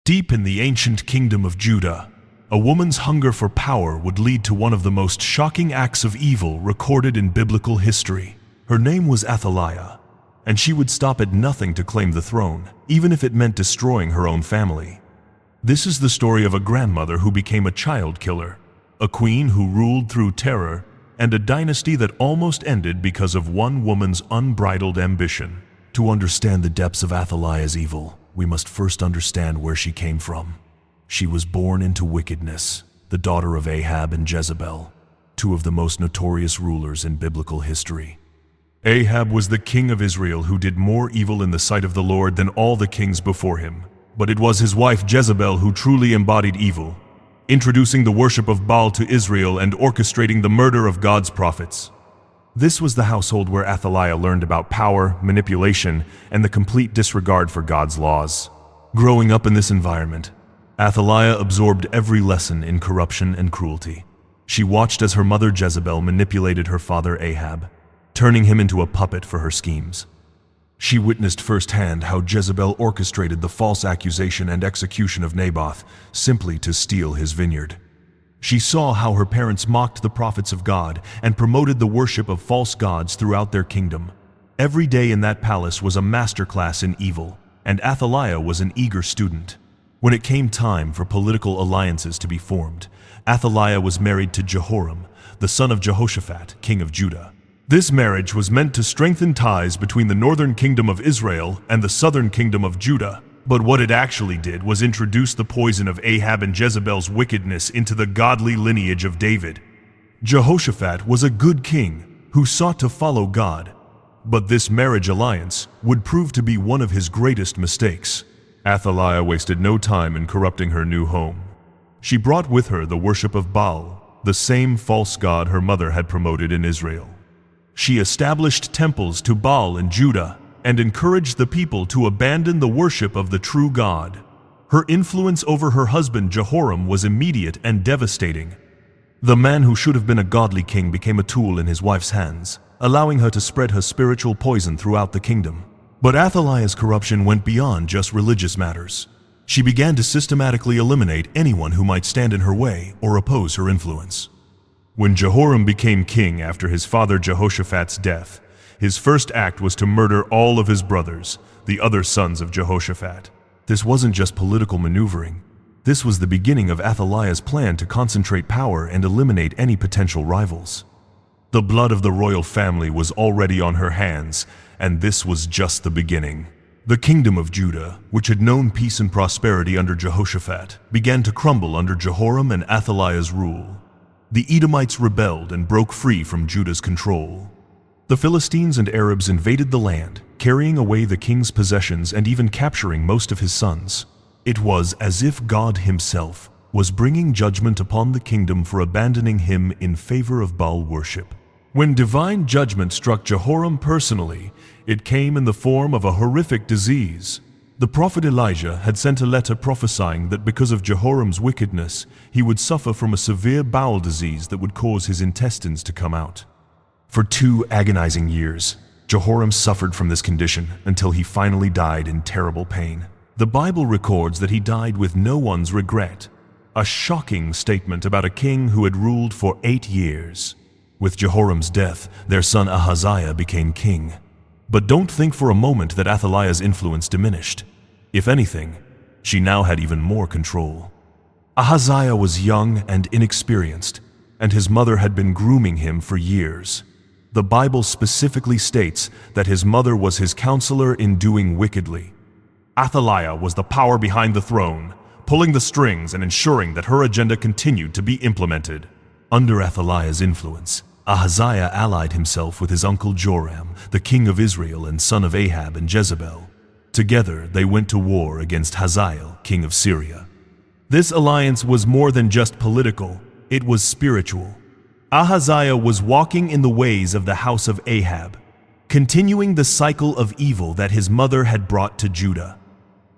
Deep in the ancient kingdom of Judah, a woman's hunger for power would lead to one of the most shocking acts of evil recorded in biblical history. Her name was Athaliah, and she would stop at nothing to claim the throne, even if it meant destroying her own family. This is the story of a grandmother who became a child killer, a queen who ruled through terror, and a dynasty that almost ended because of one woman's unbridled ambition. To understand the depths of Athaliah's evil, we must first understand where she came from. She was born into wickedness, the daughter of Ahab and Jezebel, two of the most notorious rulers in biblical history. Ahab was the king of Israel who did more evil in the sight of the Lord than all the kings before him. But it was his wife Jezebel who truly embodied evil, introducing the worship of Baal to Israel and orchestrating the murder of God's prophets. This was the household where Athaliah learned about power, manipulation, and the complete disregard for God's laws. Growing up in this environment, Athaliah absorbed every lesson in corruption and cruelty. She watched as her mother Jezebel manipulated her father Ahab, turning him into a puppet for her schemes. She witnessed firsthand how Jezebel orchestrated the false accusation and execution of Naboth simply to steal his vineyard. She saw how her parents mocked the prophets of God and promoted the worship of false gods throughout their kingdom. Every day in that palace was a masterclass in evil, and Athaliah was an eager student. When it came time for political alliances to be formed, Athaliah was married to Jehoram, the son of Jehoshaphat, king of Judah. This marriage was meant to strengthen ties between the northern kingdom of Israel and the southern kingdom of Judah. But what it actually did was introduce the poison of Ahab and Jezebel's wickedness into the godly lineage of David. Jehoshaphat was a good king who sought to follow God, but this marriage alliance would prove to be one of his greatest mistakes. Athaliah wasted no time in corrupting her new home. She brought with her the worship of Baal, the same false god her mother had promoted in Israel. She established temples to Baal in Judah and encouraged the people to abandon the worship of the true God. Her influence over her husband Jehoram was immediate and devastating. The man who should have been a godly king became a tool in his wife's hands, allowing her to spread her spiritual poison throughout the kingdom. But Athaliah's corruption went beyond just religious matters. She began to systematically eliminate anyone who might stand in her way or oppose her influence. When Jehoram became king after his father Jehoshaphat's death, his first act was to murder all of his brothers, the other sons of Jehoshaphat. This wasn't just political maneuvering. This was the beginning of Athaliah's plan to concentrate power and eliminate any potential rivals. The blood of the royal family was already on her hands, and this was just the beginning. The kingdom of Judah, which had known peace and prosperity under Jehoshaphat, began to crumble under Jehoram and Athaliah's rule. The Edomites rebelled and broke free from Judah's control. The Philistines and Arabs invaded the land, carrying away the king's possessions and even capturing most of his sons. It was as if God himself was bringing judgment upon the kingdom for abandoning him in favor of Baal worship. When divine judgment struck Jehoram personally, it came in the form of a horrific disease. The prophet Elijah had sent a letter prophesying that because of Jehoram's wickedness, he would suffer from a severe bowel disease that would cause his intestines to come out. For 2 agonizing years, Jehoram suffered from this condition until he finally died in terrible pain. The Bible records that he died with no one's regret, a shocking statement about a king who had ruled for 8 years. With Jehoram's death, their son Ahaziah became king. But don't think for a moment that Athaliah's influence diminished. If anything, she now had even more control. Ahaziah was young and inexperienced, and his mother had been grooming him for years. The Bible specifically states that his mother was his counselor in doing wickedly. Athaliah was the power behind the throne, pulling the strings and ensuring that her agenda continued to be implemented. Under Athaliah's influence, Ahaziah allied himself with his uncle Joram, the king of Israel and son of Ahab and Jezebel. Together, they went to war against Hazael, king of Syria. This alliance was more than just political, it was spiritual. Ahaziah was walking in the ways of the house of Ahab, continuing the cycle of evil that his mother had brought to Judah.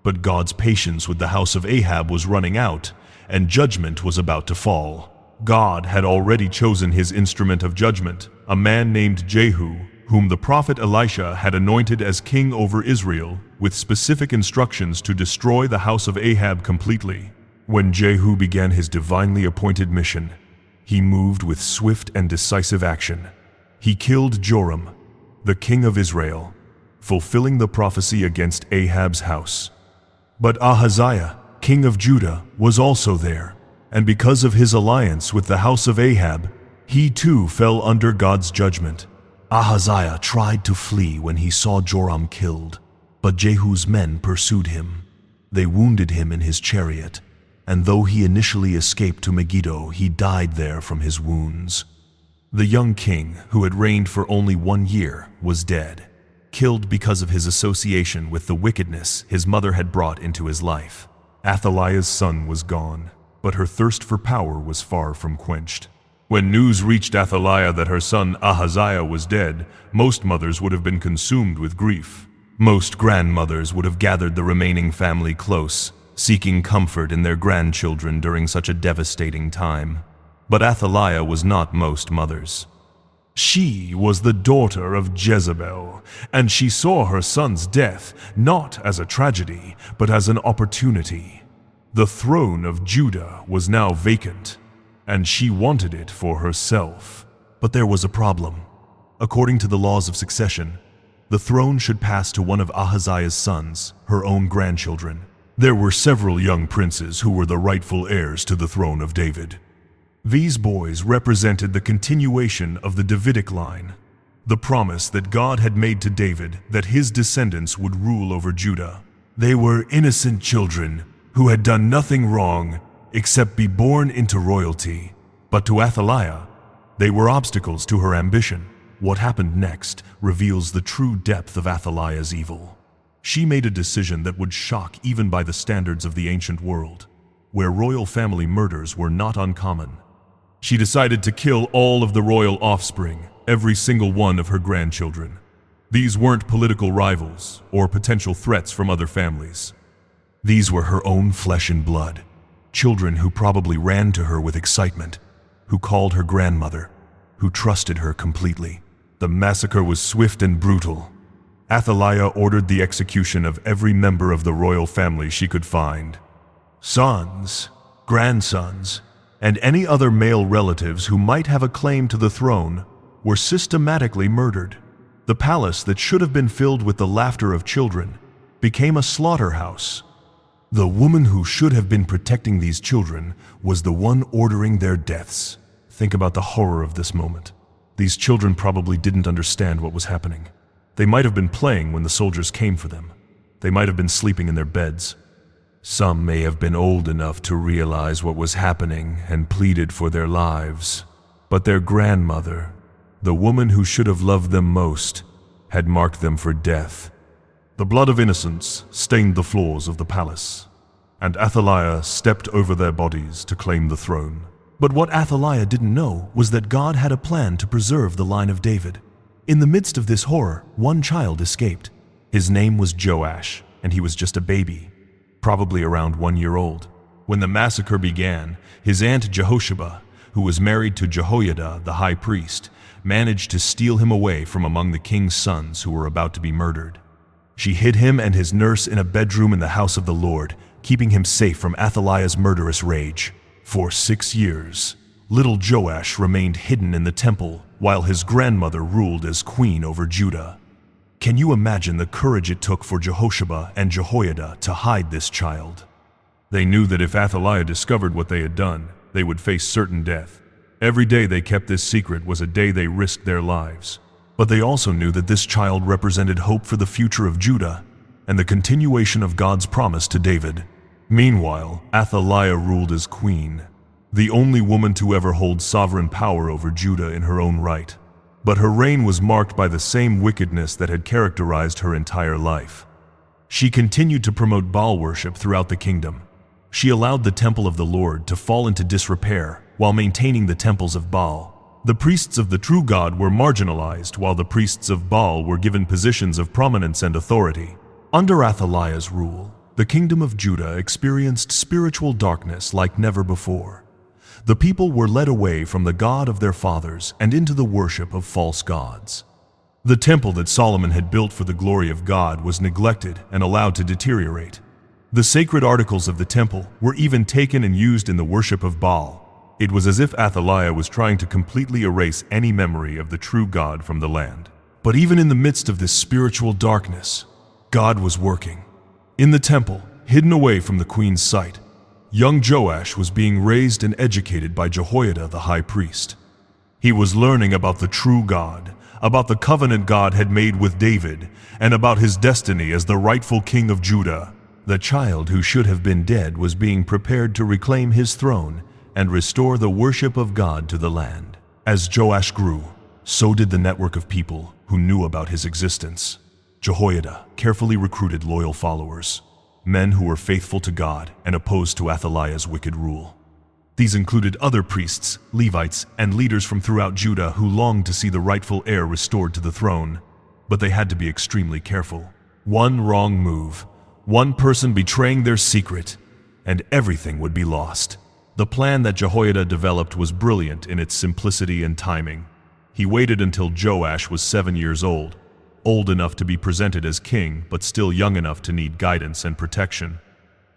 But God's patience with the house of Ahab was running out, and judgment was about to fall. God had already chosen his instrument of judgment, a man named Jehu, whom the prophet Elisha had anointed as king over Israel. with specific instructions to destroy the house of Ahab completely. When Jehu began his divinely appointed mission, he moved with swift and decisive action. He killed Joram, the king of Israel, fulfilling the prophecy against Ahab's house. But Ahaziah, king of Judah, was also there, and because of his alliance with the house of Ahab, he too fell under God's judgment. Ahaziah tried to flee when he saw Joram killed, but Jehu's men pursued him. They wounded him in his chariot, and though he initially escaped to Megiddo, he died there from his wounds. The young king, who had reigned for only 1 year, was dead, killed because of his association with the wickedness his mother had brought into his life. Athaliah's son was gone, but her thirst for power was far from quenched. When news reached Athaliah that her son Ahaziah was dead, most mothers would have been consumed with grief. Most grandmothers would have gathered the remaining family close, seeking comfort in their grandchildren during such a devastating time. But Athaliah was not most mothers. She was the daughter of Jezebel, and she saw her son's death not as a tragedy, but as an opportunity. The throne of Judah was now vacant, and she wanted it for herself. But there was a problem. According to the laws of succession, the throne should pass to one of Ahaziah's sons, her own grandchildren. There were several young princes who were the rightful heirs to the throne of David. These boys represented the continuation of the Davidic line, the promise that God had made to David that his descendants would rule over Judah. They were innocent children who had done nothing wrong except be born into royalty. But to Athaliah, they were obstacles to her ambition. What happened next reveals the true depth of Athaliah's evil. She made a decision that would shock even by the standards of the ancient world, where royal family murders were not uncommon. She decided to kill all of the royal offspring, every single one of her grandchildren. These weren't political rivals or potential threats from other families. These were her own flesh and blood, children who probably ran to her with excitement, who called her grandmother, who trusted her completely. The massacre was swift and brutal. Athaliah ordered the execution of every member of the royal family she could find. Sons, grandsons, and any other male relatives who might have a claim to the throne were systematically murdered. The palace that should have been filled with the laughter of children became a slaughterhouse. The woman who should have been protecting these children was the one ordering their deaths. Think about the horror of this moment. These children probably didn't understand what was happening. They might have been playing when the soldiers came for them. They might have been sleeping in their beds. Some may have been old enough to realize what was happening and pleaded for their lives. But their grandmother, the woman who should have loved them most, had marked them for death. The blood of innocents stained the floors of the palace, and Athaliah stepped over their bodies to claim the throne. But what Athaliah didn't know was that God had a plan to preserve the line of David. In the midst of this horror, one child escaped. His name was Joash, and he was just a baby, probably around 1 year old. When the massacre began, his aunt Jehosheba, who was married to Jehoiada, the high priest, managed to steal him away from among the king's sons who were about to be murdered. She hid him and his nurse in a bedroom in the house of the Lord, keeping him safe from Athaliah's murderous rage. For 6 years, little Joash remained hidden in the temple while his grandmother ruled as queen over Judah. Can you imagine the courage it took for Jehosheba and Jehoiada to hide this child? They knew that if Athaliah discovered what they had done, they would face certain death. Every day they kept this secret was a day they risked their lives. But they also knew that this child represented hope for the future of Judah and the continuation of God's promise to David. Meanwhile, Athaliah ruled as queen, the only woman to ever hold sovereign power over Judah in her own right. But her reign was marked by the same wickedness that had characterized her entire life. She continued to promote Baal worship throughout the kingdom. She allowed the temple of the Lord to fall into disrepair while maintaining the temples of Baal. The priests of the true God were marginalized while the priests of Baal were given positions of prominence and authority. Under Athaliah's rule, the kingdom of Judah experienced spiritual darkness like never before. The people were led away from the God of their fathers and into the worship of false gods. The temple that Solomon had built for the glory of God was neglected and allowed to deteriorate. The sacred articles of the temple were even taken and used in the worship of Baal. It was as if Athaliah was trying to completely erase any memory of the true God from the land. But even in the midst of this spiritual darkness, God was working. In the temple, hidden away from the queen's sight, young Joash was being raised and educated by Jehoiada the high priest. He was learning about the true God, about the covenant God had made with David, and about his destiny as the rightful king of Judah. The child who should have been dead was being prepared to reclaim his throne and restore the worship of God to the land. As Joash grew, so did the network of people who knew about his existence. Jehoiada carefully recruited loyal followers, men who were faithful to God and opposed to Athaliah's wicked rule. These included other priests, Levites, and leaders from throughout Judah who longed to see the rightful heir restored to the throne, but they had to be extremely careful. One wrong move, one person betraying their secret, and everything would be lost. The plan that Jehoiada developed was brilliant in its simplicity and timing. He waited until Joash was 7 years old enough to be presented as king, but still young enough to need guidance and protection.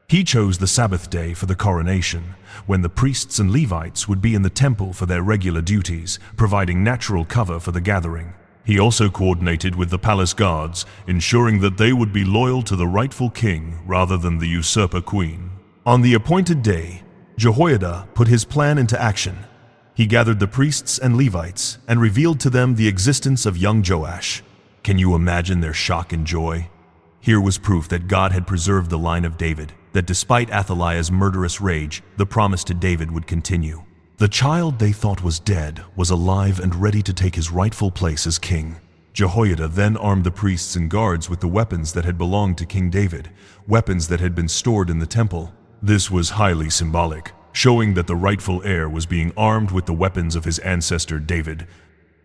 He chose the Sabbath day for the coronation, when the priests and Levites would be in the temple for their regular duties, providing natural cover for the gathering. He also coordinated with the palace guards, ensuring that they would be loyal to the rightful king rather than the usurper queen. On the appointed day, Jehoiada put his plan into action. He gathered the priests and Levites and revealed to them the existence of young Joash. Can you imagine their shock and joy? Here was proof that God had preserved the line of David, that despite Athaliah's murderous rage, the promise to David would continue. The child they thought was dead was alive and ready to take his rightful place as king. Jehoiada then armed the priests and guards with the weapons that had belonged to King David, weapons that had been stored in the temple. This was highly symbolic, showing that the rightful heir was being armed with the weapons of his ancestor David.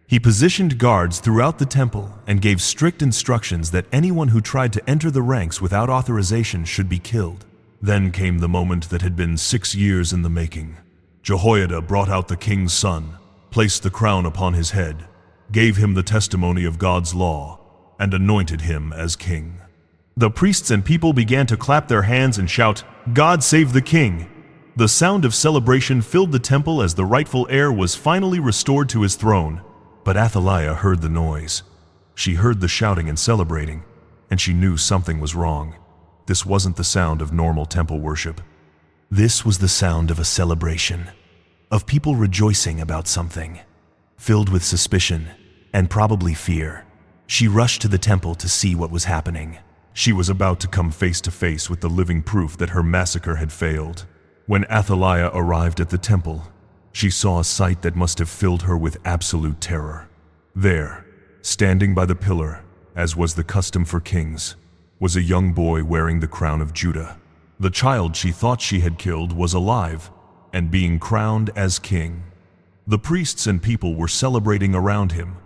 He positioned guards throughout the temple and gave strict instructions that anyone who tried to enter the ranks without authorization should be killed. Then came the moment that had been 6 years in the making. Jehoiada brought out the king's son, placed the crown upon his head, gave him the testimony of God's law, and anointed him as king. The priests and people began to clap their hands and shout, "God save the king!" The sound of celebration filled the temple as the rightful heir was finally restored to his throne. But Athaliah heard the noise. She heard the shouting and celebrating, and she knew something was wrong. This wasn't the sound of normal temple worship. This was the sound of a celebration, of people rejoicing about something, filled with suspicion and probably fear. She rushed to the temple to see what was happening. She was about to come face to face with the living proof that her massacre had failed. When Athaliah arrived at the temple, she saw a sight that must have filled her with absolute terror. There, standing by the pillar, as was the custom for kings, was a young boy wearing the crown of Judah. The child she thought she had killed was alive and being crowned as king. The priests and people were celebrating around him,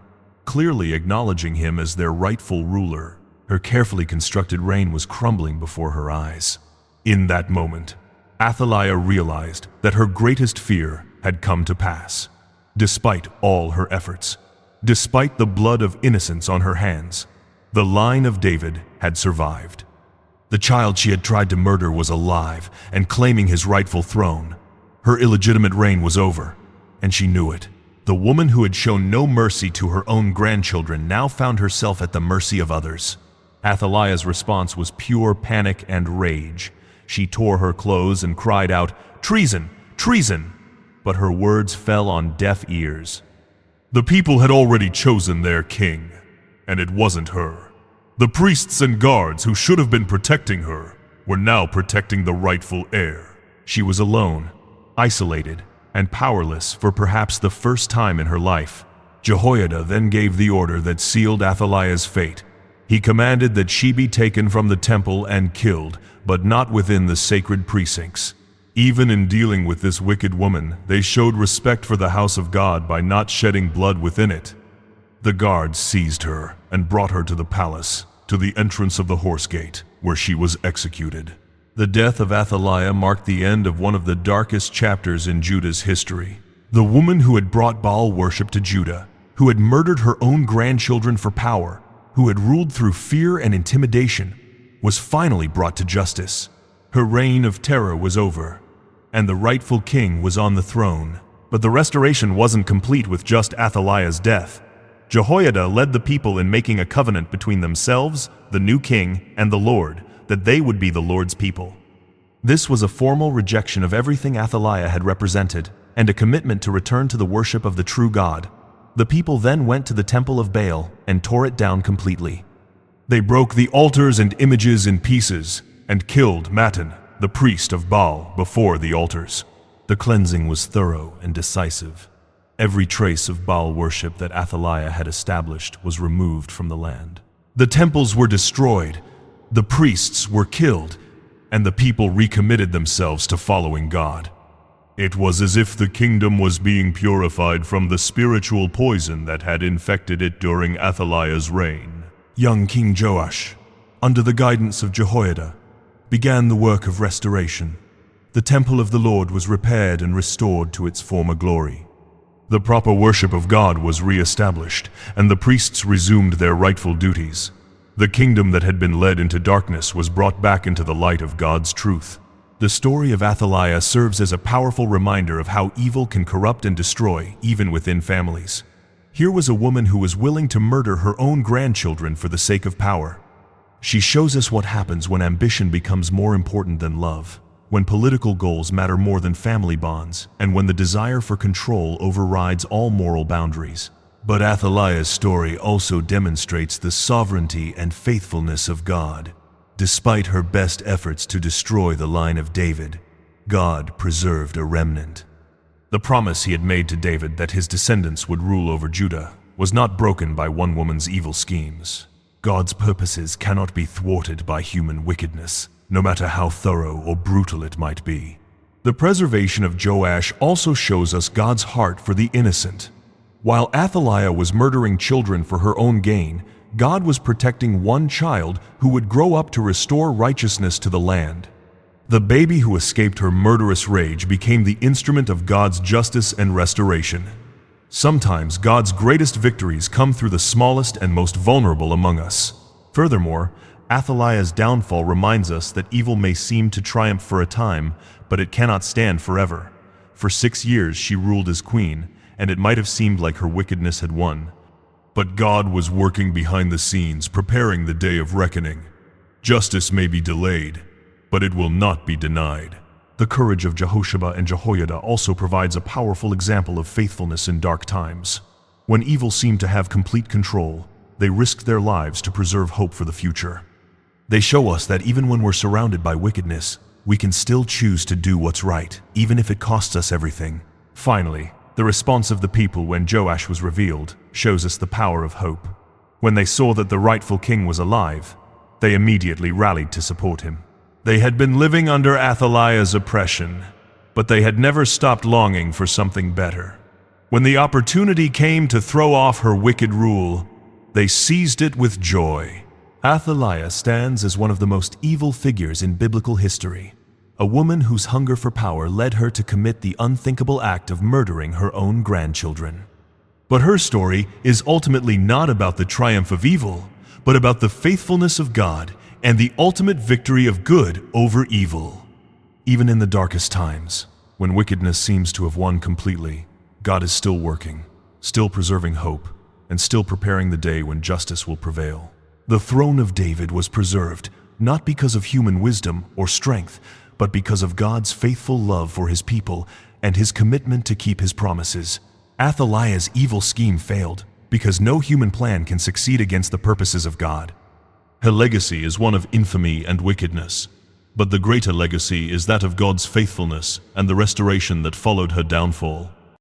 clearly acknowledging him as their rightful ruler. Her carefully constructed reign was crumbling before her eyes. In that moment, Athaliah realized that her greatest fear had come to pass. Despite all her efforts, despite the blood of innocents on her hands, the line of David had survived. The child she had tried to murder was alive and claiming his rightful throne. Her illegitimate reign was over, and she knew it. The woman who had shown no mercy to her own grandchildren now found herself at the mercy of others. Athaliah's response was pure panic and rage. She tore her clothes and cried out, "Treason! Treason!" But her words fell on deaf ears. The people had already chosen their king, and it wasn't her. The priests and guards who should have been protecting her were now protecting the rightful heir. She was alone, isolated, and powerless for perhaps the first time in her life. Jehoiada then gave the order that sealed Athaliah's fate. He commanded that she be taken from the temple and killed, but not within the sacred precincts. Even in dealing with this wicked woman, they showed respect for the house of God by not shedding blood within it. The guards seized her and brought her to the palace, to the entrance of the horse gate, where she was executed. The death of Athaliah marked the end of one of the darkest chapters in Judah's history. The woman who had brought Baal worship to Judah, who had murdered her own grandchildren for power, who had ruled through fear and intimidation, was finally brought to justice. Her reign of terror was over, and the rightful king was on the throne. But the restoration wasn't complete with just Athaliah's death. Jehoiada led the people in making a covenant between themselves, the new king, and the Lord, that they would be the Lord's people. This was a formal rejection of everything Athaliah had represented, and a commitment to return to the worship of the true God. The people then went to the temple of Baal and tore it down completely. They broke the altars and images in pieces, and killed Mattan, the priest of Baal, before the altars. The cleansing was thorough and decisive. Every trace of Baal worship that Athaliah had established was removed from the land. The temples were destroyed, the priests were killed, and the people recommitted themselves to following God. It was as if the kingdom was being purified from the spiritual poison that had infected it during Athaliah's reign. Young King Joash, under the guidance of Jehoiada, began the work of restoration. The temple of the Lord was repaired and restored to its former glory. The proper worship of God was re-established, and the priests resumed their rightful duties. The kingdom that had been led into darkness was brought back into the light of God's truth. The story of Athaliah serves as a powerful reminder of how evil can corrupt and destroy, even within families. Here was a woman who was willing to murder her own grandchildren for the sake of power. She shows us what happens when ambition becomes more important than love, when political goals matter more than family bonds, and when the desire for control overrides all moral boundaries. But Athaliah's story also demonstrates the sovereignty and faithfulness of God. Despite her best efforts to destroy the line of David, God preserved a remnant. The promise he had made to David that his descendants would rule over Judah was not broken by one woman's evil schemes. God's purposes cannot be thwarted by human wickedness, no matter how thorough or brutal it might be. The preservation of Joash also shows us God's heart for the innocent. While Athaliah was murdering children for her own gain, God was protecting one child who would grow up to restore righteousness to the land. The baby who escaped her murderous rage became the instrument of God's justice and restoration. Sometimes God's greatest victories come through the smallest and most vulnerable among us. Furthermore, Athaliah's downfall reminds us that evil may seem to triumph for a time, but it cannot stand forever. For 6 years she ruled as queen, and it might have seemed like her wickedness had won. But God was working behind the scenes, preparing the day of reckoning. Justice may be delayed, but it will not be denied. The courage of Jehoshaphat and Jehoiada also provides a powerful example of faithfulness in dark times. When evil seemed to have complete control, they risked their lives to preserve hope for the future. They show us that even when we're surrounded by wickedness, we can still choose to do what's right, even if it costs us everything. Finally, the response of the people when Joash was revealed shows us the power of hope. When they saw that the rightful king was alive, they immediately rallied to support him. They had been living under Athaliah's oppression, but they had never stopped longing for something better. When the opportunity came to throw off her wicked rule, they seized it with joy. Athaliah stands as one of the most evil figures in biblical history. A woman whose hunger for power led her to commit the unthinkable act of murdering her own grandchildren. But her story is ultimately not about the triumph of evil, but about the faithfulness of God and the ultimate victory of good over evil. Even in the darkest times, when wickedness seems to have won completely, God is still working, still preserving hope, and still preparing the day when justice will prevail. The throne of David was preserved, not because of human wisdom or strength, but because of God's faithful love for his people and his commitment to keep his promises. Athaliah's evil scheme failed, because no human plan can succeed against the purposes of God. Her legacy is one of infamy and wickedness, but the greater legacy is that of God's faithfulness and the restoration that followed her downfall.